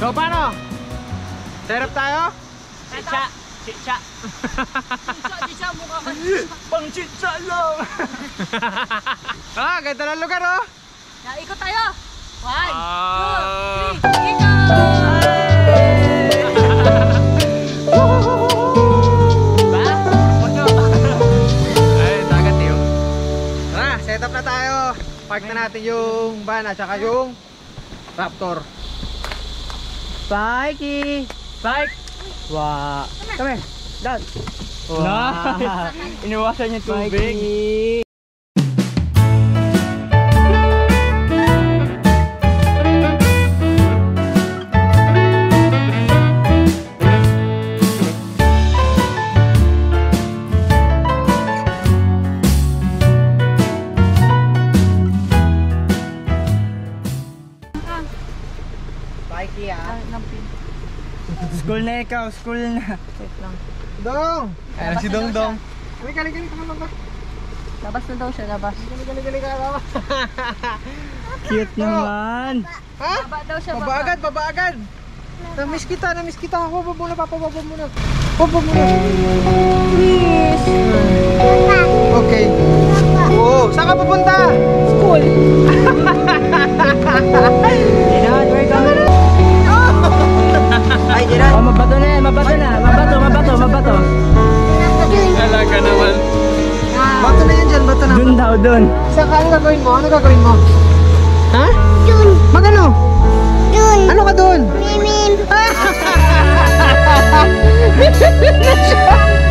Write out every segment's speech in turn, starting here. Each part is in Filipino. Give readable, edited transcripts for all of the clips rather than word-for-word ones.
So paano? Serap tayo? Chicha. Chicha. Chicha mukha ka. Pang chicha lang. Ah, ganda ng lugar oh. Ikot tayo. 1, 2, 3, Ay, dagat yun. Tara, set up na tayo. Park na natin yung van at saka yung Raptor. Spikey! Spike! Wow! Come here! Dad! Wow! Iniwasan niya tubig! Spikey ah. School na ikaw, school na. Wait lang. Dong! Ayan si Dong Dong. Kali ka naman ba? Labas na daw siya, labas. Kali ka naman. Cute naman. Ha? Baba daw siya, Baba agad. Namiss kita ako. Baba muna, Papa, baba muna. Baba muna. Please. Okay. Oo, saan ka pupunta? School. Dad, we're going. Ay, Jiran. Oh, mabato na yan, mabato. Talaga naman. Bato na yan dyan, bato na. Dun daw, dun. Saan ka? Ano gagawin mo? Ha? Dun. Magano? Dun. Ano ka dun? Mimim.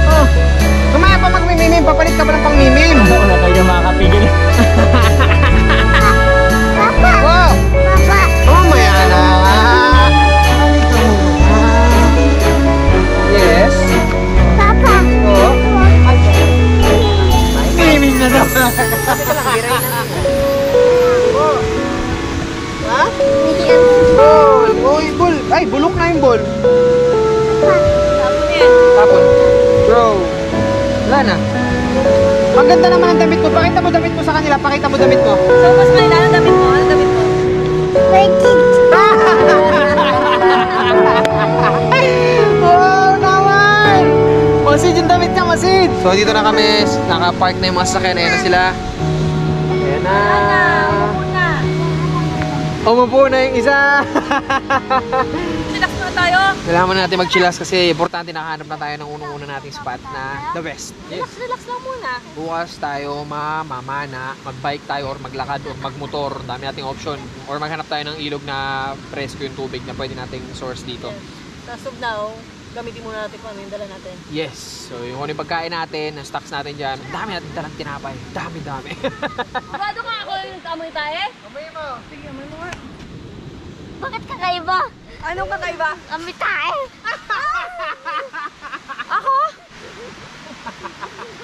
Oh. Kumaya pa magmimimim, papalit ka ba ng pangmimim? Wala tayo makakapigil. Papa. Wow! Papa. Oh, maya na. Yes? Papa. Oo. Miming na daw. Oh. Ha? Ball! Uy, ball! Ay, bulok na yung ball. Tapon. Bro. Wala na. Ang ganda naman ang damit mo. Pakita mo damit mo sa kanila. Pakita mo damit mo. So, mas kanila, ano damit mo? Working. Wow naman! Masid yung damit niya, masid! So dito na kami. Naka-park na yung mga sasakyan. Ayan na sila. Ayan na. Umupo na yung isa. Relax na tayo. Kailangan natin mag-chillax kasi importante nakahanap na tayo ng unang-una nating spot na the best. Yes. Relax lang muna. Bukas tayo mamana, mag-bike tayo or maglakad or magmotor. Dami nating option. Or maghanap tayo ng ilog na presko yung tubig na pwede nating source dito. Sa Subnao, gamitin muna natin kung ano yung dala natin. Yes. So yung yung pagkain natin, ang stocks natin dyan, dami natin dalang tinapay. Dami. Sigurado ka ako yung amoy tayo? Amoy mo. Sige, amoy mo nga. Bakit kakaiba? Anong kakaiba? Kami tayo. Ako?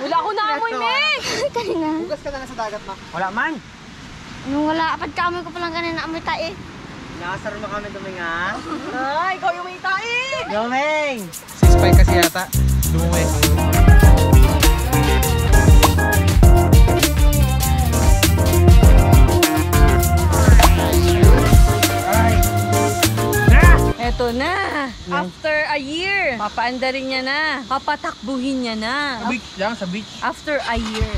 Wala ako na amoy, Meg! Kanina. Bugas ka na sa dagat ma. Wala man. Anong wala? Pagkamoy ko palang kanina kami tayo. Nakasaro na kami duminga. Ay, ikaw yung may taing! Yomeng! Si Spike kasi yata. Dumuwi. Eto na! After a year, papaandarin niya na. Papatakbuhin niya na. Sa beach lang, sa beach. After a year.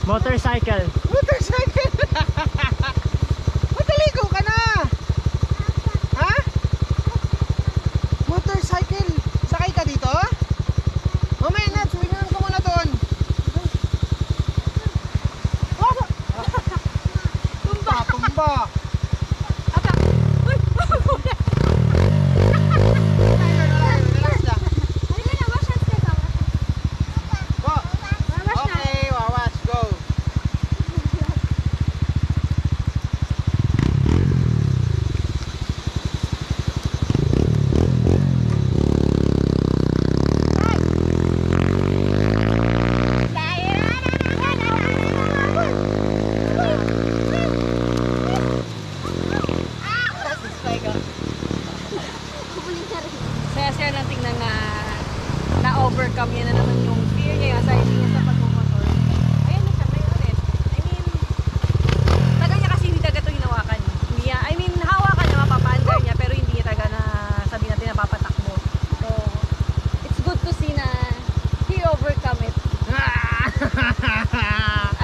Motorcycle. Motorcycle! Mataligo ka na! Ha? Motorcycle! Sakay ka dito? Mamaya na, swingan ka muna doon. Tumba! Okay, wawas, go! na-overcome niya na naman yung fear niya, yung anxiety niya sa pagmumotor. Ayan na siya ngayon ulit. I mean, tagal niya kasi hindi taga ito hinawakan. Hindi niya, I mean, hawakan niya, mapapaandar niya, pero hindi niya taga na sabi natin napapatakbo. So, it's good to see na he overcome it.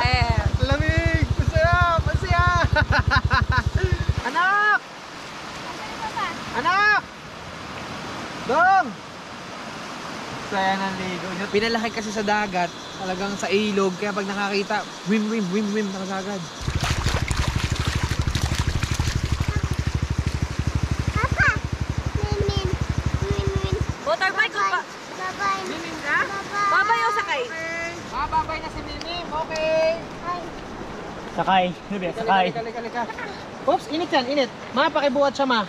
Ayan. Lamig! Masaya! Masaya! Anak! Anak! Dong! Saya ng ligo nyo. Pinalaki kasi sa dagat, talagang sa ilog, kaya pag nakakita, wim nakasagad. Papa! Min. Motorbike ko pa. Bye-bye. Mimim ka? Bye-bye. Babay o sakay? Babay na si Mimim, okay? Sakay. Sabi, sakay. Lika. Oops, init yan, init. Ma, pakibuhat siya, ma.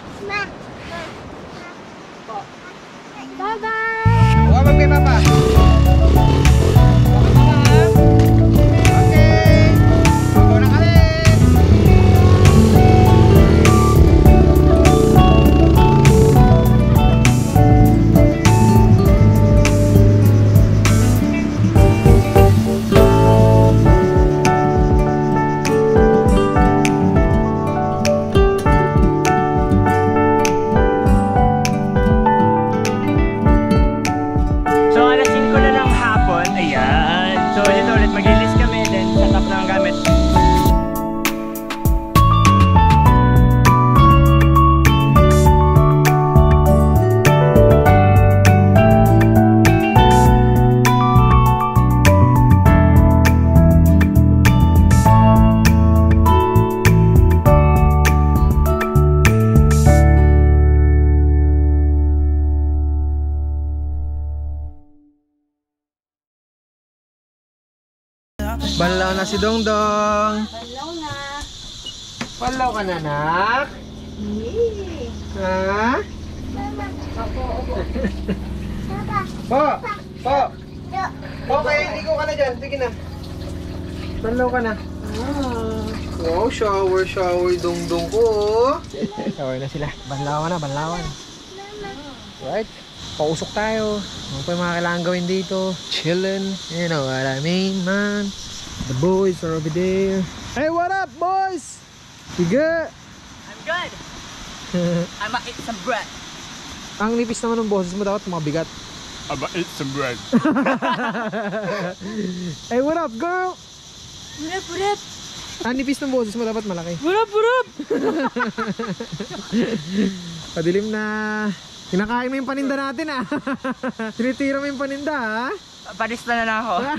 Bye-bye. Huwag kay Papa. Okay. Bago na kami. So, alas 5 na ng hapon. Ayan. So, dito ulit mag-release kami. Then, set up na ang gamit. Banlaw na si Dongdong. Hello na. Banlaw ka na, anak. Yay. Ha? Papa. Po! Okay, ligo ka na dyan. Sige na. Banlaw ka na. Wow, shower, Dongdong ko. Shower na sila. Banlawan. Right? Pausok tayo. Ano pa yung mga kailangan gawin dito? Chillin'. You know what I mean, man. The boys are over there. Hey, what up, boys? You good? I'm good. I'ma eat some bread. Ang nipis naman ng boses mo, dapat mabigat. I'ma eat some bread. Hey, what up, girl? Burap. Ang nipis ng boses mo, dapat malaki. Burap. Padilim na. Kinakain mo yung paninda natin, ah. Tinitira mo yung paninda, ah. Parista na lang ako. Ano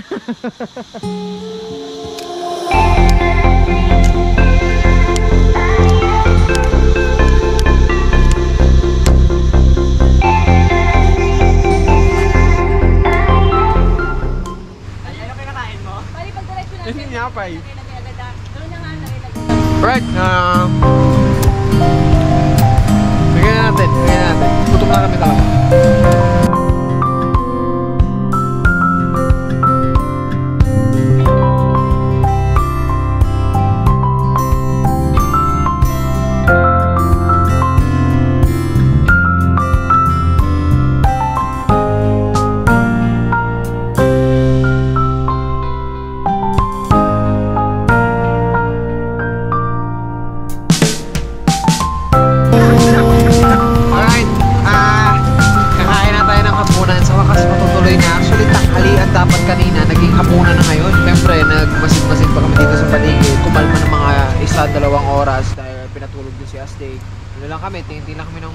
kinakain mo? Pali pagdiretso natin. Hindi niya, pay. Doon na nga nalagay. Right, bigyan natin. Putok na kami talaga. Alright, kakain na tayo ng hapunan. Sa wakas matutuloy na. Actually, tanghalian dapat kanina. Naging hapunan na ngayon. Siyempre, nagmasid-masid pa kami dito sa paligid. Kumalma ng mga 1-2 oras dahil pinatulog din si Aztec. Ano lang kami, tingin lang kami ng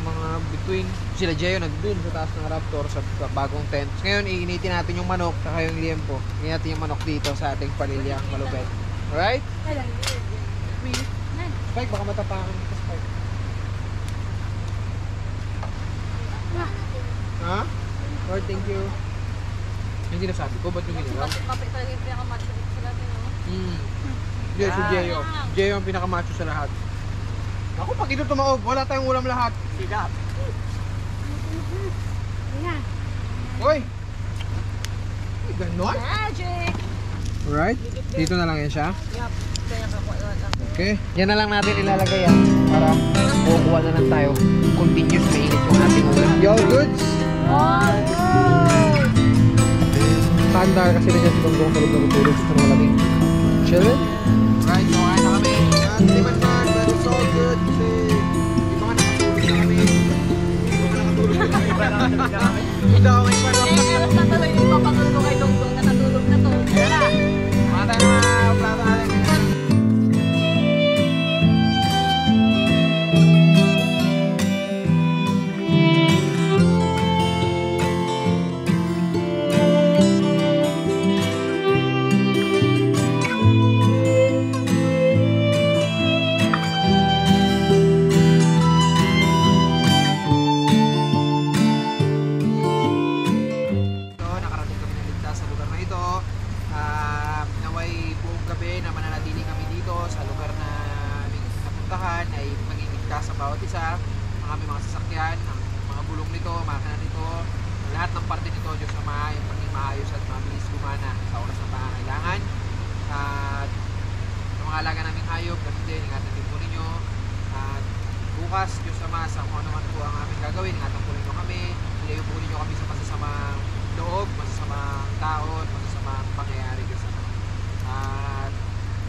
mga between. Sila Jeyo nagdun sa taas ng Raptor sa bagong tent. Ngayon, iinitin natin yung manok saka yung liempo. Iinitin natin yung manok dito sa ating palilyang malupet. Alright? Spike, baka matapakan ito, Spike. Ha? Lord, thank you. Yung sinasabi ko, ba't yung ginawa? Kapit talaga yung pinakamacho dito sa natin, no? Hindi, si Jeyo. Jeyo ang pinakamacho sa lahat. Ako, pag ito tumaob, wala tayong ulam lahat. Sidap. Uy! Uy, ganon? Magic! Alright, dito na lang yan siya. Yup. Kaya kakuha lang. Okay. Yan na lang natin ilalagay yan para kukuha na lang tayo. Continuous mainit yung ating ulam. Yo, goods! Oh! Pupunta ka kasi na dyan si Bongbong sa loob ng tulog sa malamig. Children? Right, so kain na kami. Hindi man man, but it's all good kasi di ba nga nakatulog na kami. Di ba nga nakatulog na kami. Iba lang kami kami. Ikaw, may parang Eros na tuloy na ipapatulog ko kay Dongdong na natulog na to. Tara! Mga tayo mga plato natin. Nakarating kami ng ligtas sa lugar na ito. Naway buong gabi na mananatili kami dito sa lugar na aming napuntahan ay maging ligtas sa bawat isa. Ang aming mga sasakyan, ang mga bulong nito, makina nito, lahat ng parte nito, Diyos na maging maayos at mabilis gumana sa oras na pangangailangan. At sa mga alaga naming hayop, ganun din, ingatan din po ninyo. At bukas, Diyos Ama, sa kung ano man po ang aming gagawin, ingatan po ninyo kami. Ilayo po ninyo kami sa masasamang loob, masasamang taon, masasamang pangyayari, Diyos Ama. At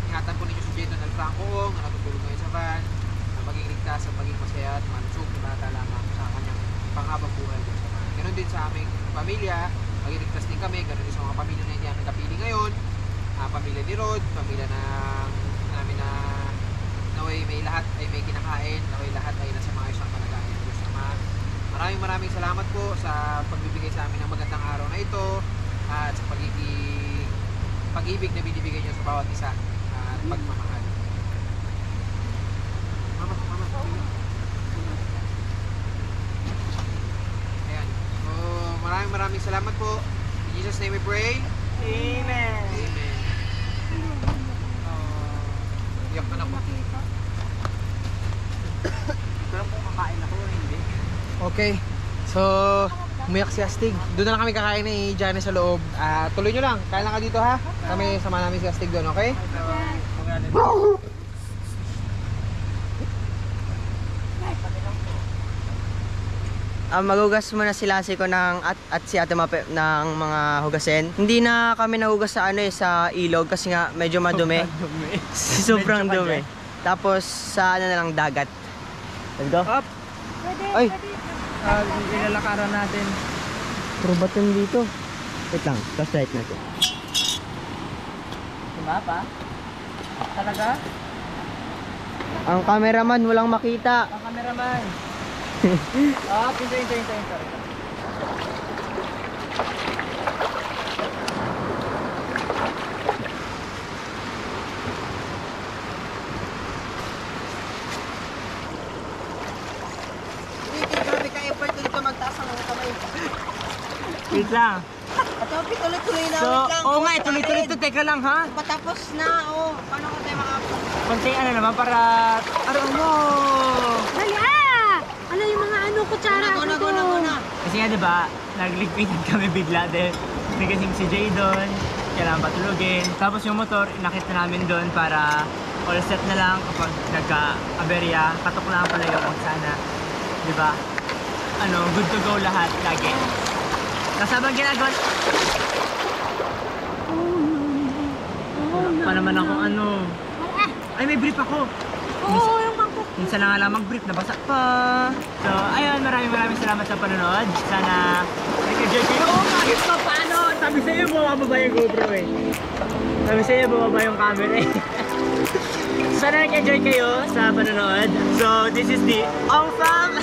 ingatan po ninyo si Jadon Alfranco na natutulog ngayon sa van, na maging ligtas at maging masaya at malusog na bata lamang sa kanyang panghabang buhay, Diyos Ama. Ganun din sa aming pamilya, maging ligtas din kami, ganun din sa mga pamilya na hindi namin kapili ngayon, pamilya ni Rod, pamilya namin na naway may lahat ay may kinakain, naway lahat ay nasa mga isang kalagayan, Diyos Ama. Maraming salamat po sa pagbibigay sa amin ng magandang araw na ito at sa pag-ibig na binibigay niyo sa bawat isa at pagmamahal. Mama. Ayan. So, maraming salamat po. In Jesus' name we pray. Amen. Amen. Iyak ka na po. Ito lang kung kakain ako o hindi. Okay. So, umiyak si Astig. Doon na lang kami kakain ni Janice sa loob. Tuloy nyo lang. Kain lang ka dito ha. Kami sama namin si Astig doon, okay? Magugas muna si Lassie ko at si Ate Mape ng mga hugasin. Hindi na kami nahugas sa sa ilog kasi nga medyo madumi. Sobrang dumi. Tapos sa na lang dagat. Let's go. Up! Ay! Ilalakaran natin. Puro baton dito. Wait lang, flashlight natin. Sumapa? Talaga? Ang cameraman walang makita. Ang cameraman. Pinto. Grabe ka effort dito magtaas ang kamay. Wait lang. At tuloy-tuloy na, So, oo nga, tuloy-tuloy ito. Teka lang ha. Patapos na, paano ko tayo makapag... Konting ano naman para... mo! Dali ano yung mga kutsara Guna. Kasi nga diba, nagligpitan kami bigla dahil may kasing si Jay doon, kailangan patulugin. Tapos yung motor, inakit na namin doon para all set na lang kapag nagka-aberya, katok lang pala yung sana. Diba? Good to go lahat, lagi. Kasabang ginagawa... Pa naman akong Ay, may brief ako! yung mangkok. Minsan na nga lang mag-brief, nabasa pa. So, ayun, maraming salamat sa panonood. Sana nag-enjoy kayo. Kahit pa paano! Sabi sa'yo, bumababa yung GoPro eh. Sabi sa'yo, bumababa yung camera eh. Sana nag-enjoy kayo sa panonood. So, this is the Ong Fam!